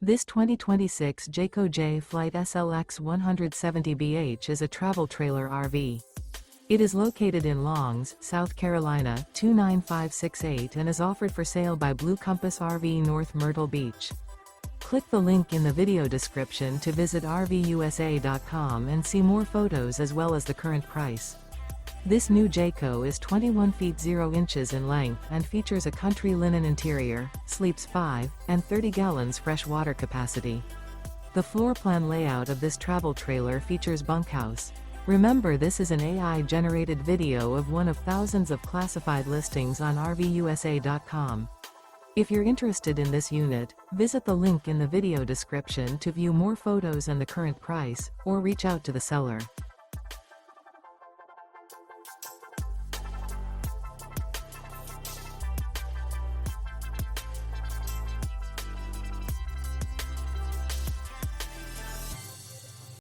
This 2026 Jayco Jay Flight SLX 170BH is a travel trailer RV. It is located in Longs, South Carolina, 29568 and is offered for sale by Blue Compass RV North Myrtle Beach. Click the link in the video description to visit RVUSA.com and see more photos as well as the current price. This new Jayco is 21 feet 0 inches in length and features a country linen interior, sleeps 5, and 30 gallons fresh water capacity. The floor plan layout of this travel trailer features bunkhouse. Remember, this is an AI-generated video of one of thousands of classified listings on RVUSA.com. If you're interested in this unit, visit the link in the video description to view more photos and the current price, or reach out to the seller.